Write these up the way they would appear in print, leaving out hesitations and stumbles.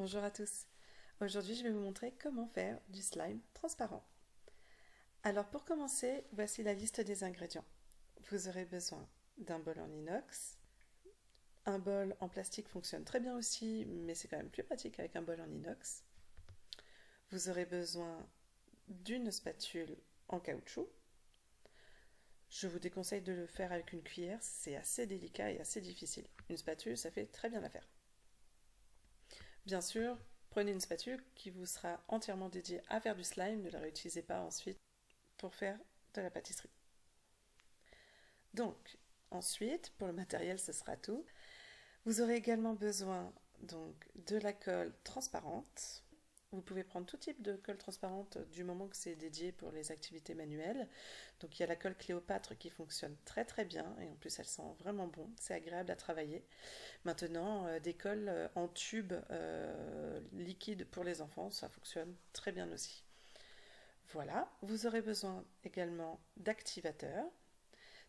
Bonjour à tous. Aujourd'hui, je vais vous montrer comment faire du slime transparent. Alors pour commencer, voici la liste des ingrédients. Vous aurez besoin d'un bol en inox. Un bol en plastique fonctionne très bien aussi, mais c'est quand même plus pratique avec un bol en inox. Vous aurez besoin d'une spatule en caoutchouc. Je vous déconseille de le faire avec une cuillère, c'est assez délicat et assez difficile. Une spatule, ça fait très bien l'affaire. Bien sûr, prenez une spatule qui vous sera entièrement dédiée à faire du slime, ne la réutilisez pas ensuite pour faire de la pâtisserie. Donc, ensuite, pour le matériel, ce sera tout. Vous aurez également besoin de la colle transparente. Vous pouvez prendre tout type de colle transparente du moment que c'est dédié pour les activités manuelles. Donc il y a la colle Cléopâtre qui fonctionne très très bien et en plus elle sent vraiment bon, c'est agréable à travailler. Maintenant, des colles en tube liquide pour les enfants, ça fonctionne très bien aussi. Voilà, vous aurez besoin également d'activateurs.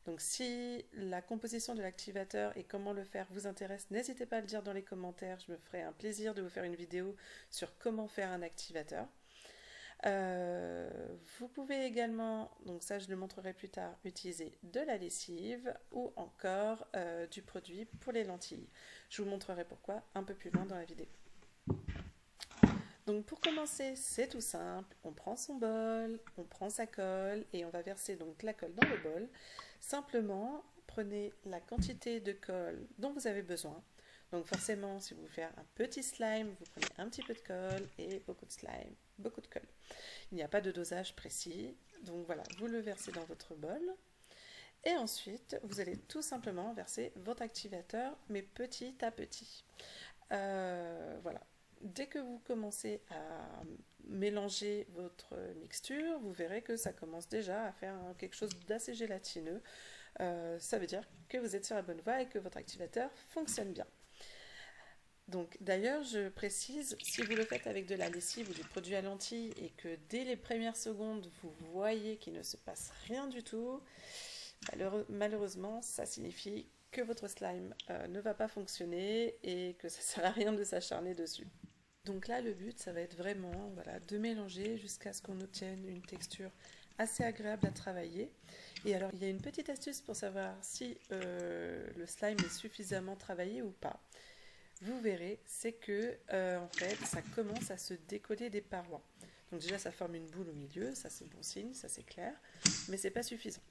Donc si la composition de l'activateur et comment le faire vous intéresse, n'hésitez pas à le dire dans les commentaires, je me ferai un plaisir de vous faire une vidéo sur comment faire un activateur. Vous pouvez également, donc ça je le montrerai plus tard, utiliser de la lessive ou encore du produit pour les lentilles. Je vous montrerai pourquoi un peu plus loin dans la vidéo. Donc pour commencer, c'est tout simple, on prend son bol, on prend sa colle et on va verser donc la colle dans le bol. Simplement, prenez la quantité de colle dont vous avez besoin. Donc forcément, si vous voulez faire un petit slime, vous prenez un petit peu de colle et beaucoup de slime, beaucoup de colle. Il n'y a pas de dosage précis, donc voilà, vous le versez dans votre bol. Et ensuite, vous allez tout simplement verser votre activateur, mais petit à petit. Voilà. Dès que vous commencez à mélanger votre mixture, vous verrez que ça commence déjà à faire quelque chose d'assez gélatineux. Ça veut dire que vous êtes sur la bonne voie et que votre activateur fonctionne bien. Donc d'ailleurs, je précise, si vous le faites avec de la lessive ou du produit à lentilles et que dès les premières secondes, vous voyez qu'il ne se passe rien du tout, malheureusement, ça signifie que votre slime ne va pas fonctionner et que ça ne sert à rien de s'acharner dessus. Donc là, le but, ça va être vraiment de mélanger jusqu'à ce qu'on obtienne une texture assez agréable à travailler. Et alors, il y a une petite astuce pour savoir si le slime est suffisamment travaillé ou pas. Vous verrez, c'est que en fait, ça commence à se décoller des parois. Donc déjà, ça forme une boule au milieu, ça c'est bon signe, ça c'est clair, mais c'est pas suffisant.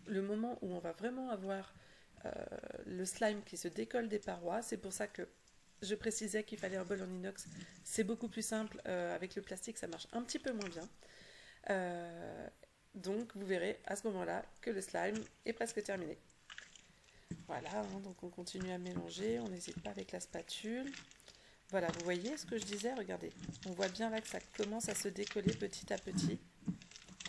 Le moment où on va vraiment avoir le slime qui se décolle des parois, c'est pour ça que je précisais qu'il fallait un bol en inox. C'est beaucoup plus simple. Avec le plastique, ça marche un petit peu moins bien. Donc, vous verrez à ce moment-là que le slime est presque terminé. Voilà, donc on continue à mélanger. On n'hésite pas avec la spatule. Voilà, vous voyez ce que je disais? Regardez, on voit bien là que ça commence à se décoller petit à petit.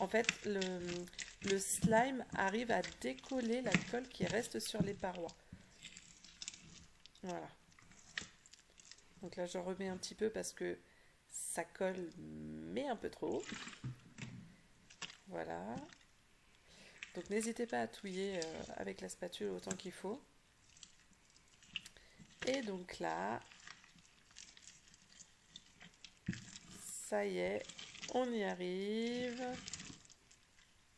En fait, le slime arrive à décoller la colle qui reste sur les parois. Voilà. Donc là, je remets un petit peu parce que ça colle, mais un peu trop. Voilà. Donc n'hésitez pas à touiller avec la spatule autant qu'il faut. Et donc là, ça y est, on y arrive.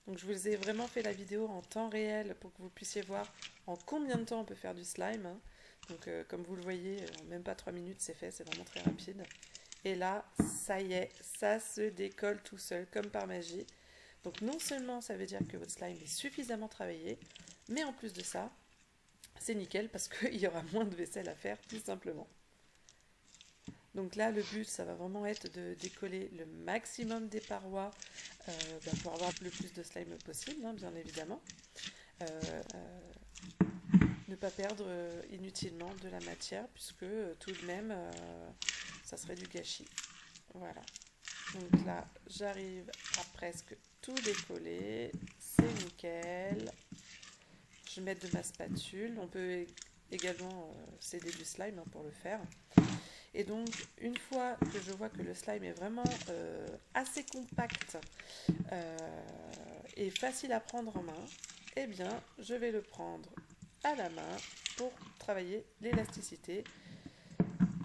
Donc je vous ai vraiment fait la vidéo en temps réel pour que vous puissiez voir en combien de temps on peut faire du slime. Donc comme vous le voyez, en même pas 3 minutes c'est fait, c'est vraiment très rapide. Et là, ça y est, ça se décolle tout seul, comme par magie. Donc non seulement ça veut dire que votre slime est suffisamment travaillé, mais en plus de ça, c'est nickel parce qu'il y aura moins de vaisselle à faire, tout simplement. Donc là, le but, ça va vraiment être de décoller le maximum des parois pour avoir le plus de slime possible, bien évidemment. Ne pas perdre inutilement de la matière puisque tout de même ça serait du gâchis. Voilà, donc là j'arrive à presque tout décoller, c'est nickel. Je vais mettre de ma spatule, on peut également s'aider du slime pour le faire. Et donc une fois que je vois que le slime est vraiment assez compact et facile à prendre en main, eh bien je vais le prendre à la main pour travailler l'élasticité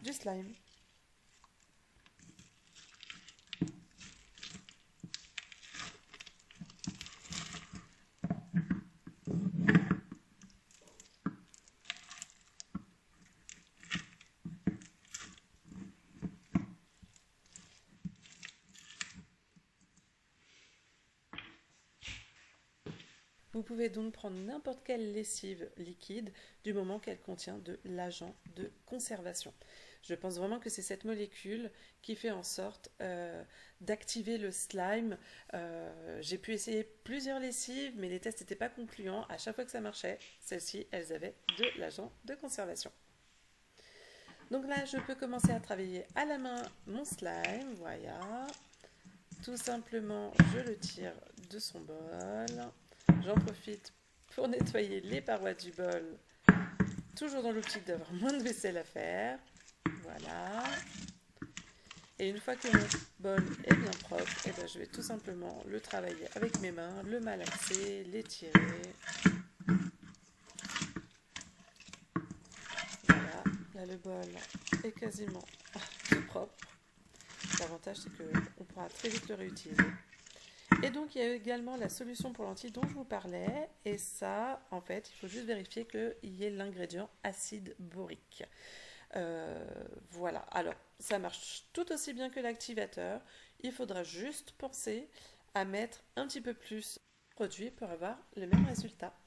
du slime. Vous pouvez donc prendre n'importe quelle lessive liquide du moment qu'elle contient de l'agent de conservation. Je pense vraiment que c'est cette molécule qui fait en sorte d'activer le slime. J'ai pu essayer plusieurs lessives, mais les tests n'étaient pas concluants. À chaque fois que ça marchait, celles-ci, elles avaient de l'agent de conservation. Donc là, je peux commencer à travailler à la main mon slime. Voilà. Tout simplement, je le tire de son bol. J'en profite pour nettoyer les parois du bol, toujours dans l'optique d'avoir moins de vaisselle à faire. Voilà. Et une fois que mon bol est bien propre, eh ben, je vais tout simplement le travailler avec mes mains, le malaxer, l'étirer. Voilà. Là, le bol est quasiment tout propre. L'avantage, c'est qu'on pourra très vite le réutiliser. Et donc, il y a également la solution pour lentilles dont je vous parlais. Et ça, en fait, il faut juste vérifier qu'il y ait l'ingrédient acide borique. Voilà. Alors, ça marche tout aussi bien que l'activateur. Il faudra juste penser à mettre un petit peu plus de produit pour avoir le même résultat.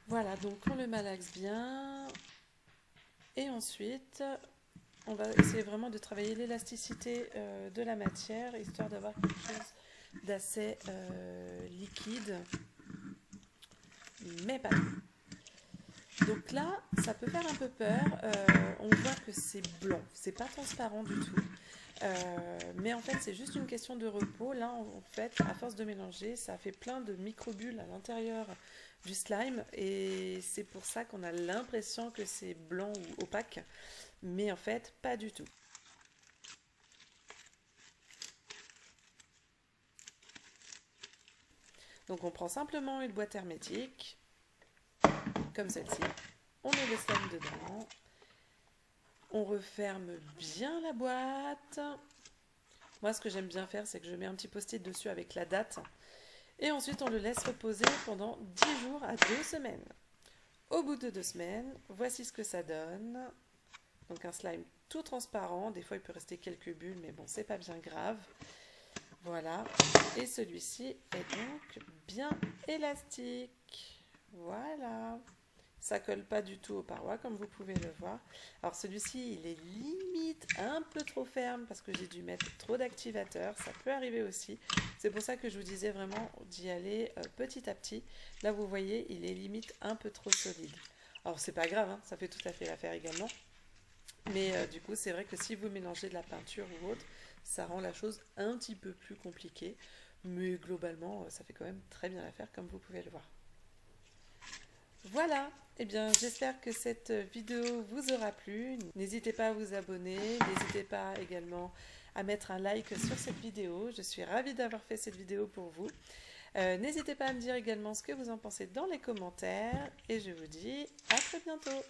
Voilà, donc on le malaxe bien. Et ensuite, on va essayer vraiment de travailler l'élasticité de la matière, histoire d'avoir quelque chose d'assez liquide, mais pas trop. Donc là, ça peut faire un peu peur. On voit que c'est blanc, c'est pas transparent du tout. Mais en fait, c'est juste une question de repos. Là, en fait, à force de mélanger, ça fait plein de microbules à l'intérieur du slime. Et c'est pour ça qu'on a l'impression que c'est blanc ou opaque. Mais en fait, pas du tout. Donc on prend simplement une boîte hermétique, comme celle-ci. On met le slime dedans. On referme bien la boîte. Moi, ce que j'aime bien faire, c'est que je mets un petit post-it dessus avec la date. Et ensuite, on le laisse reposer pendant 10 jours à 2 semaines. Au bout de 2 semaines, voici ce que ça donne. Donc un slime tout transparent. Des fois, il peut rester quelques bulles, mais bon, c'est pas bien grave. Voilà. Et celui-ci est donc bien élastique. Voilà. Ça colle pas du tout aux parois, comme vous pouvez le voir. Alors celui-ci, il est limite un peu trop ferme parce que j'ai dû mettre trop d'activateur. Ça peut arriver aussi. C'est pour ça que je vous disais vraiment d'y aller petit à petit. Là, vous voyez, il est limite un peu trop solide. Alors c'est pas grave, hein, ça fait tout à fait l'affaire également. Mais du coup, c'est vrai que si vous mélangez de la peinture ou autre, ça rend la chose un petit peu plus compliquée. Mais globalement, ça fait quand même très bien l'affaire, comme vous pouvez le voir. Voilà, eh bien j'espère que cette vidéo vous aura plu. N'hésitez pas à vous abonner, n'hésitez pas également à mettre un like sur cette vidéo. Je suis ravie d'avoir fait cette vidéo pour vous. N'hésitez pas à me dire également ce que vous en pensez dans les commentaires et je vous dis à très bientôt.